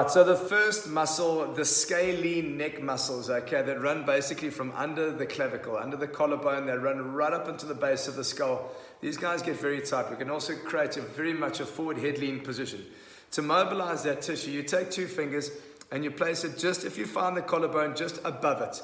Right, so the first muscle, the scalene neck muscles, okay, that run basically from under the clavicle, under the collarbone, they run right up into the base of the skull. These guys get very tight. We can also create very much a forward head lean position. To mobilize that tissue, you take 2 fingers and you place it just, if you find the collarbone, just above it.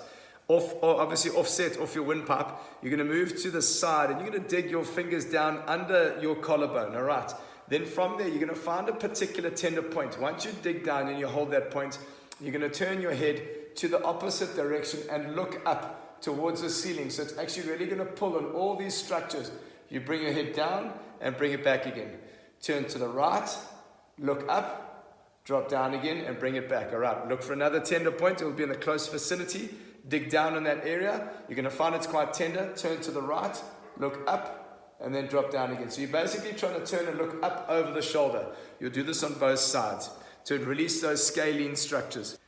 Or obviously offset off your windpipe. You're going to move to the side and you're going to dig your fingers down under your collarbone, all right? Then from there, you're going to find a particular tender point. Once you dig down and you hold that point, you're going to turn your head to the opposite direction and look up towards the ceiling. So it's actually really going to pull on all these structures. You bring your head down and bring it back again. Turn to the right, look up, drop down again and bring it back. All right, look for another tender point. It will be in the close vicinity. Dig down in that area. You're going to find it's quite tender. Turn to the right, look up, and then drop down again. So you're basically trying to turn and look up over the shoulder. You'll do this on both sides to release those scalene structures.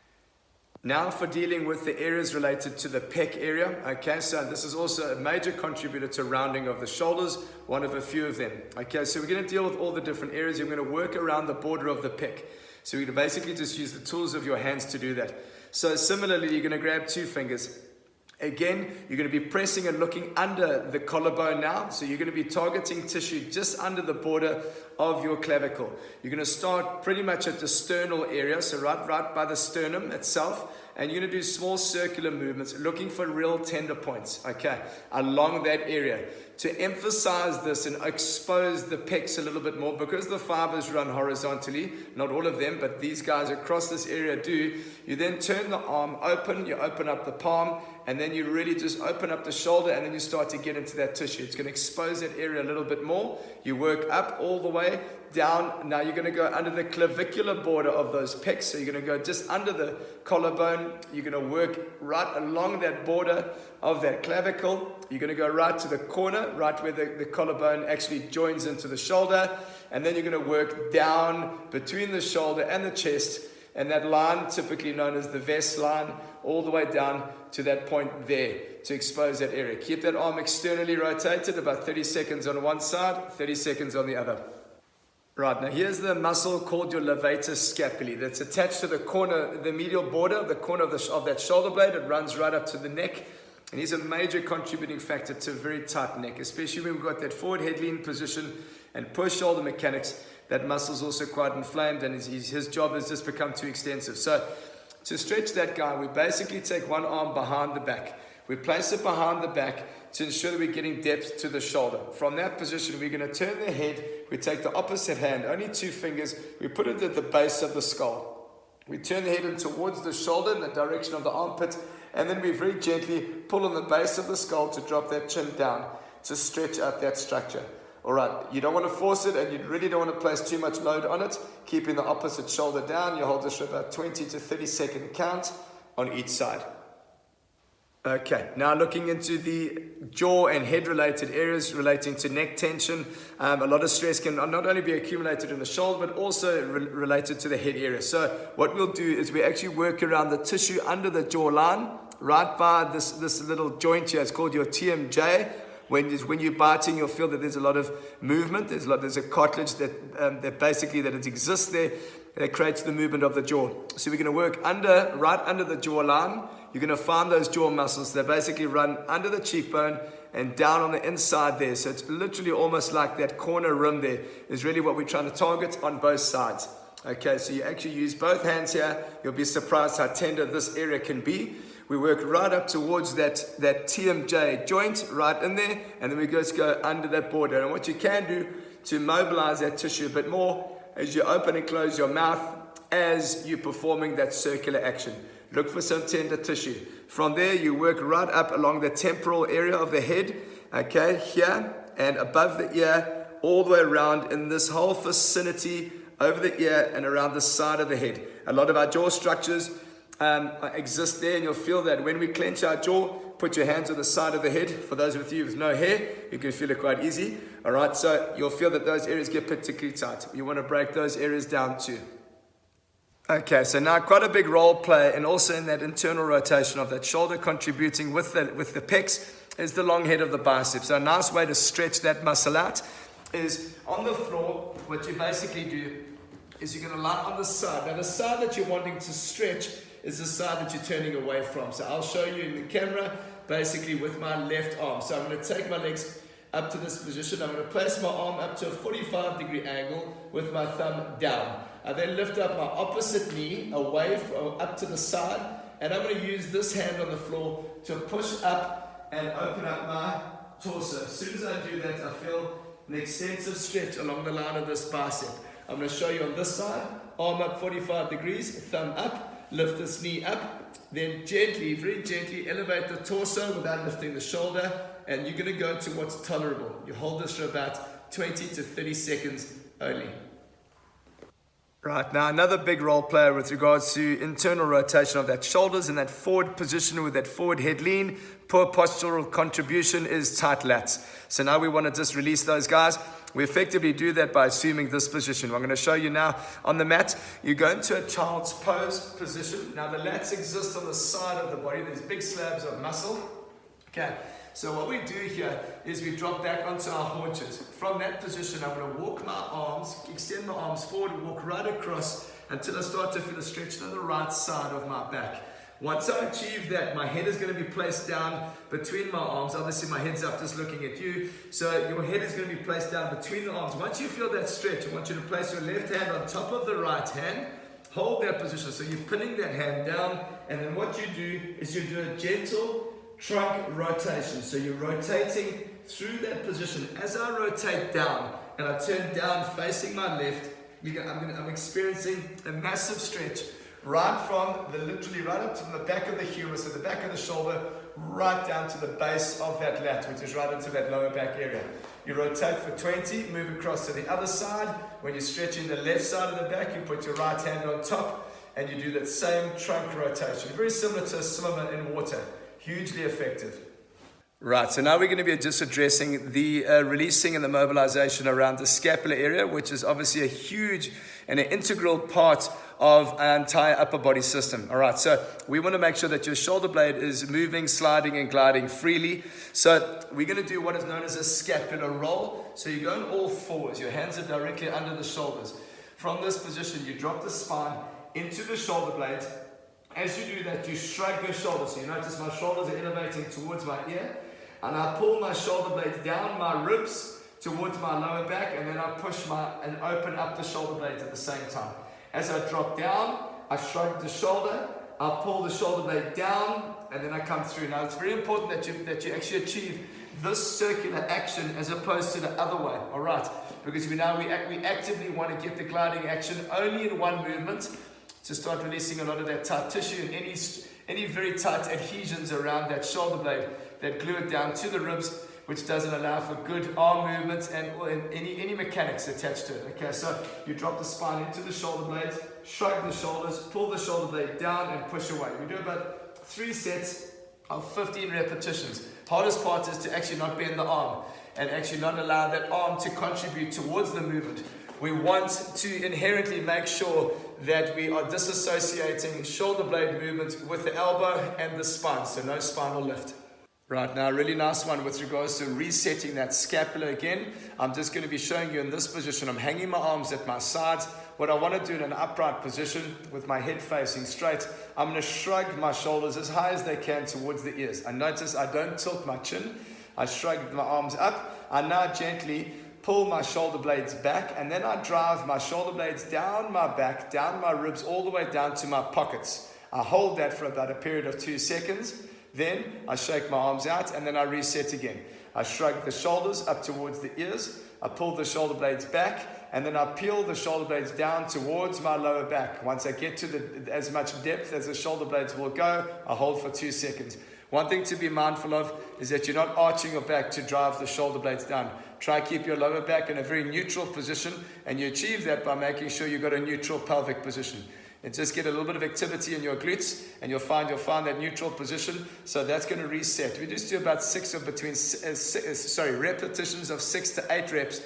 Now for dealing with the areas related to the pec area. Okay, so this is also a major contributor to rounding of the shoulders, one of a few of them. Okay, so we're going to deal with all the different areas. You're going to work around the border of the pec. So you're going to basically just use the tools of your hands to do that. So similarly, you're going to grab 2 fingers. Again, you're going to be pressing and looking under the collarbone now. So you're going to be targeting tissue just under the border of your clavicle. You're going to start pretty much at the sternal area, so right by the sternum itself. And you're going to do small circular movements, looking for real tender points, okay, along that area. To emphasize this and expose the pecs a little bit more, because the fibers run horizontally, not all of them, but these guys across this area do, you then turn the arm open, you open up the palm, and then you really just open up the shoulder, and then you start to get into that tissue. It's going to expose that area a little bit more. You work up all the way down. Now you're going to go under the clavicular border of those pecs. So you're going to go just under the collarbone. You're going to work right along that border of that clavicle. You're going to go right to the corner, right where the collarbone actually joins into the shoulder. And then you're going to work down between the shoulder and the chest. And that line, typically known as the vest line, all the way down to that point there to expose that area. Keep that arm externally rotated, about 30 seconds on one side, 30 seconds on the other. Right, now here's the muscle called your levator scapulae that's attached to the corner, the medial border, the corner of that shoulder blade. It runs right up to the neck. And he's a major contributing factor to a very tight neck, especially when we've got that forward head lean position and push shoulder mechanics. That muscle's also quite inflamed, and his job has just become too extensive. So to stretch that guy, we basically take one arm behind the back. We place it behind the back to ensure that we're getting depth to the shoulder. From that position, we're going to turn the head. We take the opposite hand, only 2 fingers. We put it at the base of the skull. We turn the head in towards the shoulder in the direction of the armpit, and then we very gently pull on the base of the skull to drop that chin down to stretch out that structure. All right, you don't want to force it, and you really don't want to place too much load on it. Keeping the opposite shoulder down, you hold this for about 20 to 30 second count on each side. Okay, now looking into the jaw and head related areas relating to neck tension. A lot of stress can not only be accumulated in the shoulder, but also related to the head area. So what we'll do is we actually work around the tissue under the jawline, right by this little joint here. It's called your TMJ. When you're biting, you'll feel that there's a lot of movement. There's a cartilage that basically it exists there that creates the movement of the jaw. So we're going to work right under the jawline. You're going to find those jaw muscles that basically run under the cheekbone and down on the inside there. So it's literally almost like that corner rim there is really what we're trying to target on both sides. Okay, so you actually use both hands here. You'll be surprised how tender this area can be. We work right up towards that TMJ joint right in there, and then we just go under that border. And what you can do to mobilize that tissue a bit more is you open and close your mouth as you're performing that circular action. Look for some tender tissue. From there, you work right up along the temporal area of the head, okay, here and above the ear, all the way around in this whole vicinity over the ear and around the side of the head. A lot of our jaw structures exist there, and you'll feel that when we clench our jaw. Put your hands on the side of the head. For those with you with no hair, you can feel it quite easy. All right, so you'll feel that those areas get particularly tight. You want to break those areas down too. Okay, so now quite a big role play, and also in that internal rotation of that shoulder, contributing with the pecs, is the long head of the bicep. So a nice way to stretch that muscle out is on the floor. What you basically do is you're going to lie on the side. Now the side that you're wanting to stretch is the side that you're turning away from. So I'll show you in the camera, basically with my left arm. So I'm going to take my legs up to this position. I'm going to place my arm up to a 45-degree angle with my thumb down. I then lift up my opposite knee away from, up to the side, and I'm going to use this hand on the floor to push up and open up my torso. As soon as I do that, I feel an extensive stretch along the line of this bicep. I'm going to show you on this side, arm up 45 degrees, thumb up, lift this knee up, then gently, very gently elevate the torso without lifting the shoulder, and you're going to go to what's tolerable. You hold this for about 20 to 30 seconds only. Right, now another big role player with regards to internal rotation of that shoulders and that forward position with that forward head lean, poor postural contribution is tight lats. So now we want to just release those guys. We effectively do that by assuming this position. I'm going to show you now on the mat. You go into a child's pose position. Now the lats exist on the side of the body. There's big slabs of muscle. Okay. So what we do here is we drop back onto our haunches. From that position, I'm going to walk my arms, extend my arms forward, and walk right across until I start to feel a stretch on the right side of my back. Once I achieve that, my head is going to be placed down between my arms. Obviously, my head's up just looking at you. So your head is going to be placed down between the arms. Once you feel that stretch, I want you to place your left hand on top of the right hand. Hold that position. So you're pinning that hand down. And then what you do is you do a gentle trunk rotation. So you're rotating through that position. As I rotate down and I turn down facing my left, I'm experiencing a massive stretch right from literally right up to the back of the humerus, so the back of the shoulder, right down to the base of that lat, which is right into that lower back area. You rotate for 20, move across to the other side. When you're stretching the left side of the back, you put your right hand on top and you do that same trunk rotation. Very similar to a swimmer in water. Hugely effective. Right, so now we're going to be just addressing the releasing and the mobilization around the scapular area, which is obviously a huge and an integral part of our entire upper body system. All right, so we want to make sure that your shoulder blade is moving, sliding, and gliding freely. So we're going to do what is known as a scapular roll. So you go on all fours. Your hands are directly under the shoulders. From this position, you drop the spine into the shoulder blades. As you do that, you shrug your shoulders. So you notice my shoulders are elevating towards my ear. And I pull my shoulder blades down my ribs towards my lower back, and then I push and open up the shoulder blades at the same time. As I drop down, I shrug the shoulder, I pull the shoulder blade down, and then I come through. Now it's very important that you actually achieve this circular action as opposed to the other way, all right? Because we actively want to get the gliding action only in one movement to start releasing a lot of that tight tissue and any very tight adhesions around that shoulder blade that glue it down to the ribs, which doesn't allow for good arm movements and any mechanics attached to it. Okay, so you drop the spine into the shoulder blades, shrug the shoulders, pull the shoulder blade down and push away. We do about 3 sets of 15 repetitions. Hardest part is to actually not bend the arm and actually not allow that arm to contribute towards the movement. We want to inherently make sure that we are disassociating shoulder blade movement with the elbow and the spine, so no spinal lift. Right, now a really nice one with regards to resetting that scapula again. I'm just going to be showing you in this position. I'm hanging my arms at my sides. What I want to do in an upright position with my head facing straight, I'm going to shrug my shoulders as high as they can towards the ears. And notice I don't tilt my chin. I shrug my arms up. I now gently pull my shoulder blades back, and then I drive my shoulder blades down my back, down my ribs, all the way down to my pockets. I hold that for about a period of 2 seconds. Then I shake my arms out and then I reset again. I shrug the shoulders up towards the ears. I pull the shoulder blades back and then I peel the shoulder blades down towards my lower back. Once I get to as much depth as the shoulder blades will go, I hold for 2 seconds. One thing to be mindful of is that you're not arching your back to drive the shoulder blades down. Try keep your lower back in a very neutral position, and you achieve that by making sure you've got a neutral pelvic position. And just get a little bit of activity in your glutes, and you'll find that neutral position. So that's going to reset. We just do about repetitions of 6 to 8 reps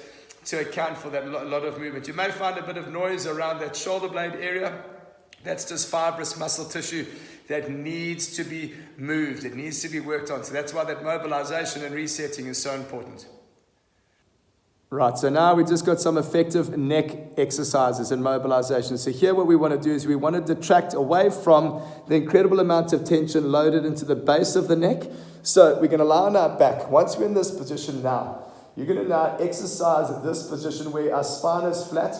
to account for that lot of movement. You may find a bit of noise around that shoulder blade area. That's just fibrous muscle tissue that needs to be moved. It needs to be worked on. So that's why that mobilization and resetting is so important. Right, so now we just got some effective neck exercises and mobilization. So here what we want to do is we want to detract away from the incredible amount of tension loaded into the base of the neck. So we're going to lie on our back. Once we're in this position now, you're going to now exercise this position where our spine is flat.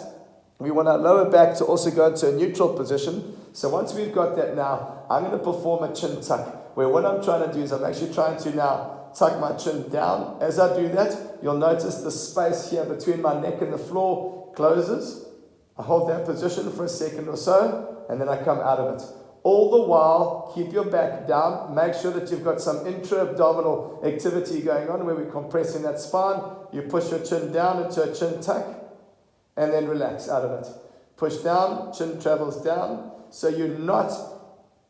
We want our lower back to also go into a neutral position. So once we've got that now, I'm going to perform a chin tuck, where what I'm trying to do is I'm actually trying to now tuck my chin down. As I do that, you'll notice the space here between my neck and the floor closes. I hold that position for a second or so, and then I come out of it. All the while, keep your back down. Make sure that you've got some intra-abdominal activity going on where we're compressing that spine. You push your chin down into a chin tuck, and then relax out of it. Push down, chin travels down. So you're not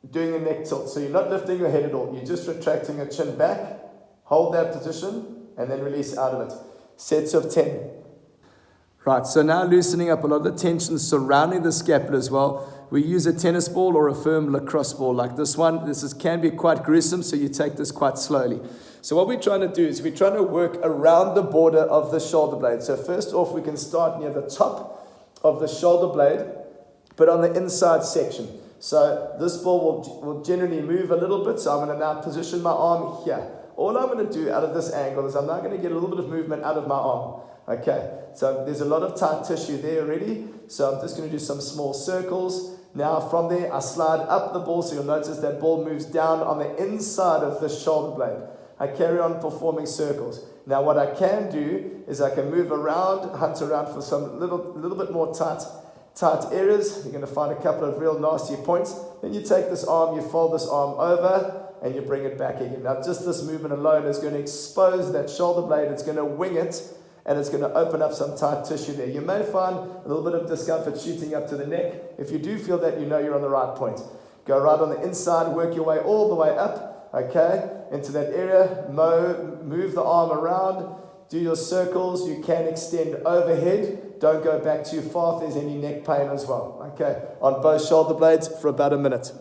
doing a neck tilt. So you're not lifting your head at all. You're just retracting your chin back. Hold that position and then release out of it. Sets of 10. Right, so now loosening up a lot of the tension surrounding the scapula as well. We use a tennis ball or a firm lacrosse ball like this one. Can be quite gruesome, so you take this quite slowly. So what we're trying to do is we're trying to work around the border of the shoulder blade. So first off, we can start near the top of the shoulder blade, but on the inside section. So this ball will generally move a little bit. So I'm going to now position my arm here. All I'm going to do out of this angle is I'm now going to get a little bit of movement out of my arm. Okay, so there's a lot of tight tissue there already. So I'm just going to do some small circles. Now from there, I slide up the ball. So you'll notice that ball moves down on the inside of the shoulder blade. I carry on performing circles. Now what I can do is I can move around, hunt around for some little bit more tight areas. You're going to find a couple of real nasty points. Then you take this arm, you fold this arm over, and you bring it back again. Now just this movement alone is going to expose that shoulder blade. It's going to wing it, and it's going to open up some tight tissue there. You may find a little bit of discomfort shooting up to the neck. If you do feel that, you know you're on the right point. Go right on the inside, work your way all the way up, okay, into that area. Move the arm around, do your circles. You can extend overhead. Don't go back too far if there's any neck pain as well, okay, on both shoulder blades for about a minute.